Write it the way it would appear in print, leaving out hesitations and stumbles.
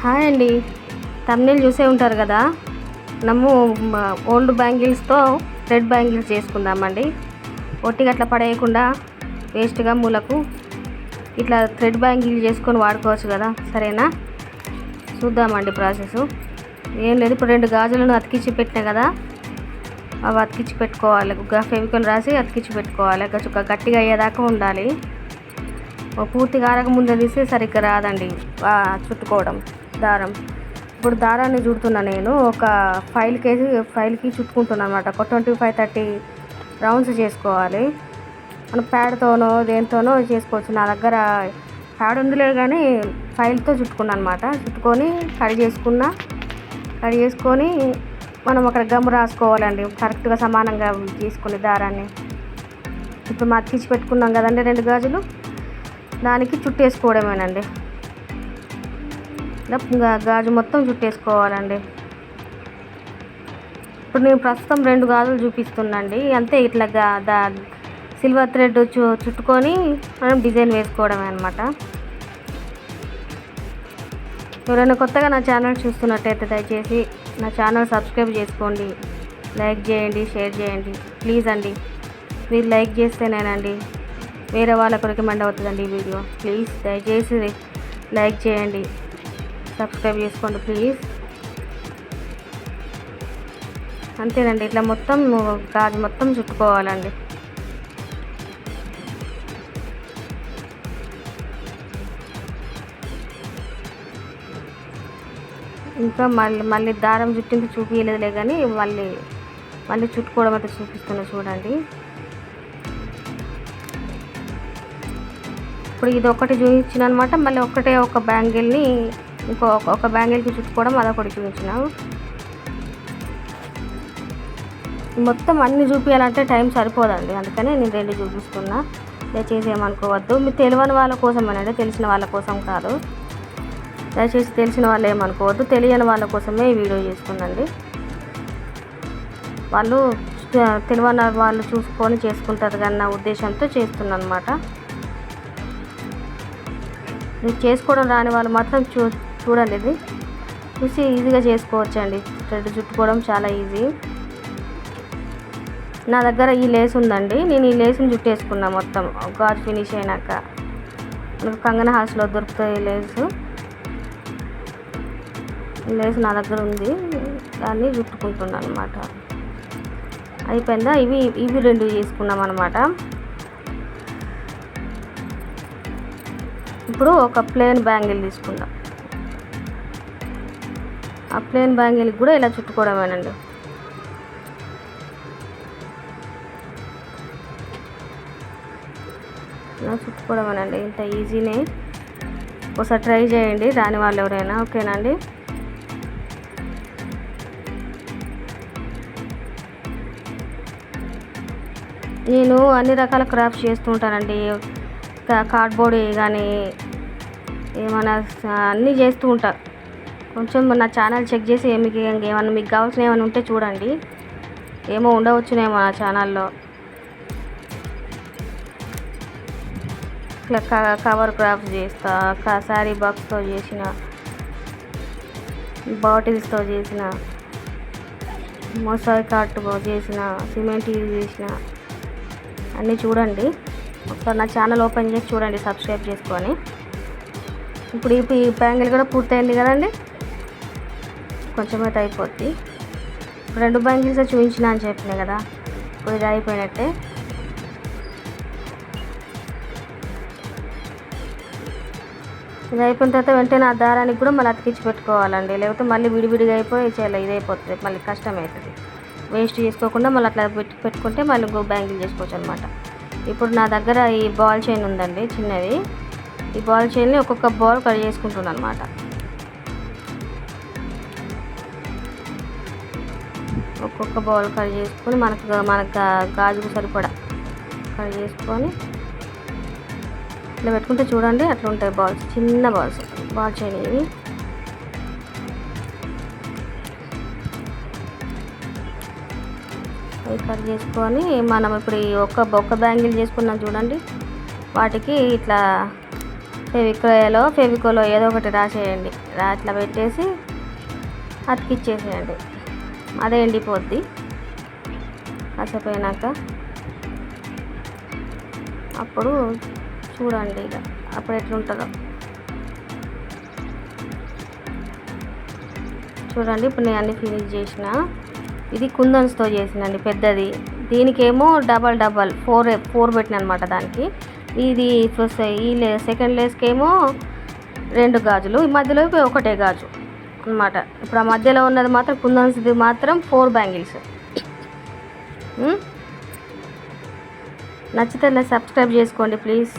Hi అండి. Thumbnail చూసే ఉంటారు కదా. మనము ఓల్డ్ బ్యాంగిల్స్తో రెడ్ బ్యాంగిల్స్ చేసుకుందామండి. ఒట్టిగా అట్లా పడేయకుండా వేస్ట్గా మూలకు ఇట్లా థ్రెడ్ బ్యాంగిల్ చేసుకొని వాడుకోవచ్చు కదా. సరేనా, చూద్దామండి ప్రాసెస్. ఏం లేదు, ఇప్పుడు 2 గాజులను అతికించి పెట్టినా కదా, అవి అతికించి పెట్టుకోవాలి. ఫెవికాల్ రాసి అతికించి పెట్టుకోవాలి. గట్టిగా అయ్యేదాకా ఉండాలి. పూర్తిగా ఆరక ముందే తీస్తే సరిగ్గా రాదండి చుట్టుకోవడం దారం. ఇప్పుడు దారాన్ని చుడుతున్నా నేను. ఒక ఫైల్కి చుట్టుకుంటున్నాను అనమాట. ఒక 25-30 రౌండ్స్ చేసుకోవాలి. మనం ప్యాడ్తోనో దేనితోనో చేసుకోవచ్చు. నా దగ్గర ప్యాడ్ ఉందిలే కానీ ఫైల్తో చుట్టుకున్నాను అనమాట. చుట్టుకొని కట్ చేసుకొని మనం అక్కడ గమ్ రాసుకోవాలండి. కరెక్ట్గా సమానంగా తీసుకుని దారాన్ని ఇప్పుడు అతికించి పెట్టుకున్నాం కదండి 2 గాజులు, దానికి చుట్టేసుకోవడమేనండి. గాజు మొత్తం చుట్టేసుకోవాలండి. ఇప్పుడు నేను ప్రస్తుతం 2 గాజులు చూపిస్తున్నాండి. అంతే, ఇట్లా సిల్వర్ థ్రెడ్ చుట్టుకొని మనం డిజైన్ వేసుకోవడమే అనమాట. ఎవరైనా కొత్తగా నా ఛానల్ చూస్తున్నట్టయితే దయచేసి నా ఛానల్ సబ్స్క్రైబ్ చేసుకోండి, లైక్ చేయండి, షేర్ చేయండి ప్లీజ్ అండి. మీరు లైక్ చేస్తేనేనండి వేరే వాళ్ళకు రికమెండ్ అవుతుందండి ఈ వీడియో. ప్లీజ్ దయచేసి లైక్ చేయండి, సబ్స్క్రైబ్ చేసుకోండి ప్లీజ్. అంతేనండి, ఇట్లా మొత్తం గాజు మొత్తం చుట్టుకోవాలండి. ఇంకా మళ్ళీ దారం చుట్టింది చూపించలేదులే కానీ మళ్ళీ చుట్టుకోవడం అయితే చూపిస్తున్నా చూడండి. ఇప్పుడు ఇది ఒకటి చూపించిన అనమాట. మళ్ళీ ఒక బ్యాంగిల్ని ఒక బ్యాంగిల్కి చుట్టుకోవడం అదొకటి చూపించిన. మొత్తం అన్నీ చూపించాలంటే టైం సరిపోదండి, అందుకనే నేను 2 చూపిస్తున్నా. దయచేసి ఏమనుకోవద్దు. మీరు తెలియని వాళ్ళ కోసమేనండి, తెలిసిన వాళ్ళ కోసం కాదు. దయచేసి తెలిసిన వాళ్ళు ఏమనుకోవద్దు, తెలియని వాళ్ళ కోసమే ఈ వీడియో చేస్తున్నాండి. వాళ్ళు తెలియని వాళ్ళు చూసుకొని చేసుకుంటారు కానీ నా ఉద్దేశంతో చేస్తున్నాను అనమాట. మీరు చేసుకోవడం రాని వాళ్ళు మాత్రం చూడండి, ఇది చూసి ఈజీగా చేసుకోవచ్చండి. థ్రెడ్ చుట్టుకోవడం చాలా ఈజీ. నా దగ్గర ఈ లేస్ ఉందండి, నేను ఈ లేస్ని చుట్టేసుకున్నా మొత్తం గాజు ఫినిష్ అయినాక. మనకు కంగన హాల్స్లో దొరుకుతాయి లేస్ నా దగ్గర ఉంది, దాన్ని చుట్టుకుంటున్నాను అనమాట. అయిపోయిందా? ఇవి 2 చేసుకున్నాం అనమాట. ఇప్పుడు ఒక ప్లెయిన్ బ్యాంగిల్ తీసుకుందాం. ఆ ప్లెయిన్ బ్యాంగిల్కి కూడా ఇలా చుట్టుకోవడమేనండి. ఇలా చుట్టుకోవడమేనండి, ఇంత ఈజీనే. ఒకసారి ట్రై చేయండి రాని వాళ్ళు ఎవరైనా. ఓకేనండి. నేను అన్ని రకాల క్రాఫ్ట్స్ చేస్తూ ఉంటానండి. కార్డ్బోర్డ్ కానీ ఏమైనా అన్నీ చేస్తూ ఉంటా. కొంచెం నా ఛానల్ చెక్ చేసి ఏమన్నా మీకు కావాల్సిన ఏమైనా ఉంటే చూడండి. ఏమో ఉండవచ్చునేమో నా ఛానల్లో. ఇట్లా కవర్ క్రాఫ్ట్స్ చేస్తా, శారీ బాక్స్తో చేసిన, బాటిల్స్తో చేసిన, మొసాయిక్ ఆర్ట్తో చేసిన, సిమెంట్ యూజ్ చేసిన అన్నీ చూడండి. ఒకసారి నా ఛానల్ ఓపెన్ చేసి చూడండి, సబ్స్క్రైబ్ చేసుకొని. ఇప్పుడు ఈ బ్యాంగిల్ కూడా పూర్తయింది కదండి, కొంచెం అయితే అయిపోద్ది. 2 బ్యాంగిల్స్ చూపించిన అని చెప్పినా కదా, ఇప్పుడు ఇది అయిపోయినట్టే. ఇది అయిపోయిన తర్వాత వెంటనే ఆ దారానికి కూడా మళ్ళీ అతికించి పెట్టుకోవాలండి, లేకపోతే మళ్ళీ విడివిడిగా అయిపోయి ఇదైపోతుంది, మళ్ళీ కష్టం అవుతుంది. వేస్ట్ చేసుకోకుండా మళ్ళీ అట్లా పెట్టుకుంటే మళ్ళీ ఇంకో బ్యాంగిల్ చేసుకోవచ్చు అనమాట. ఇప్పుడు నా దగ్గర ఈ బాల్ చైన్ ఉందండి చిన్నది. ఈ బాల్ చైన్ని ఒక్కొక్క బాల్ కట్ చేసుకుంటున్నాను అనమాట. ఒక్కొక్క బాల్ కట్ చేసుకొని మనకు గాజుకు సరిపడా కట్ చేసుకొని ఇట్లా పెట్టుకుంటే చూడండి అట్లా ఉంటాయి బాల్స్, చిన్న బాల్ చైన్ ఇవి. అవి కట్ చేసుకొని మనం ఇప్పుడు ఒక్క బ్యాంగిల్ చేసుకున్నాం చూడండి, వాటికి ఇట్లా ఫెవికోలో ఏదో ఒకటి రాసేయండి. అట్లా పెట్టేసి అతికిచ్చేసేయండి. అదే ఎండిపోద్ది కాసేపు అయినాక. అప్పుడు చూడండి ఇక అప్పుడు ఎట్లుంటుందో చూడండి. ఇప్పుడు నేను అన్ని ఫినిష్ చేసిన. ఇది కుందన్స్తో చేసినండి పెద్దది. దీనికేమో డబల్ 4 పెట్టిన అనమాట దానికి. ఇది ఈ సెకండ్ లేస్కి ఏమో 2 గాజులు, ఈ మధ్యలో ఒకటే గాజు అనమాట. ఇప్పుడు ఆ మధ్యలో ఉన్నది మాత్రం కుందన్స్ది మాత్రం 4 బ్యాంగిల్స్. నచ్చితే సబ్స్క్రైబ్ చేసుకోండి ప్లీజ్.